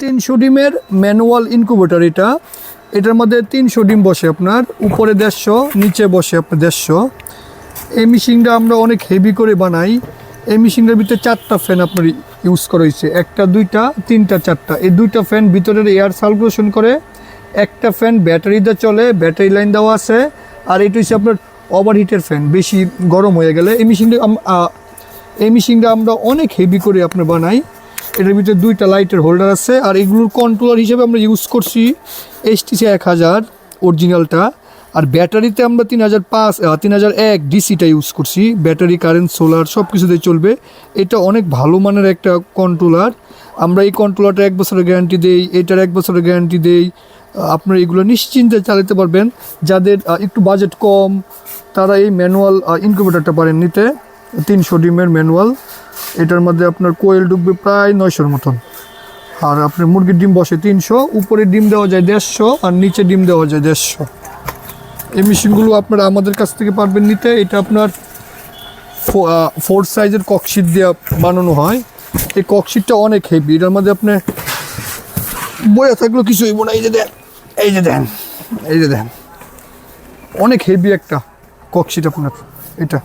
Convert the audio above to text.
300 ডিমের manual incubator এটা। এটার মধ্যে 300 ডিম বসে আপনার, উপরে 150, নিচে বসে আপনার 150। এই মেশিনটা আমরা অনেক হেভি করে বানাই। এই মেশিনটার ভিতরে 4টা ফ্যান আপনার ইউজ করা হয়েছে, 1টা 2টা 3টা 4টা। এই 2টা ফ্যান ভিতরের এয়ার সার্কুলেশন করে, একটা ফ্যান ব্যাটারিতে চলে, ব্যাটারি লাইন দেওয়া আছে। আর এটা হচ্ছে আপনার ওভারহিটের ফ্যান, বেশি গরম হয়ে গেলে এই মেশিনটা আমরা অনেক হেভি করে আপনার বানাই। এটার ভিতরে 2টা লাইটের হোল্ডার আছে। আর এগুলোর কন্ট্রোলার হিসেবে আমরা ইউজ করছি HTC 1000 অরিজিনালটা। আর ব্যাটারিতে আমরা 3001 ডিসিটা ইউজ করছি। ব্যাটারি, কারেন্ট, সোলার সব কিছুতেই চলবে। এটা অনেক ভালো মানের একটা কন্ট্রোলার। আমরা এই কন্ট্রোলারটা 1 বছরের গ্যারান্টি দেই, এটার 1 বছরের গ্যারান্টি দেই। আপনারা এগুলো নিশ্চিন্তে চালাতে পারবেন। যাদের একটু বাজেট কম তারা এই ম্যানুয়াল ইনকিউবেটরটা পারেন নিতে। 300 ডিমের ম্যানুয়াল। এটার মধ্যে আপনার কোয়েল ঢুকবে প্রায় 900-র মতন। আর আপনার মুরগির ডিম বসে 300, উপরে ডিম দেওয়া যায় 150 আর নিচে ডিম দেওয়া যায় 150। এই মেশিনগুলো আপনারা আমাদের কাছ থেকে পারবেন নিতে। এটা আপনার 4 সাইজের ককশিট দিয়ে বানানো হয়। এই ককশিটটা অনেক হেভি। এটার মধ্যে আপনি বয়ে থাকলেও কিছু হইব না। এই যে দেন, অনেক হেভি একটা ককশিট আপনার এটা।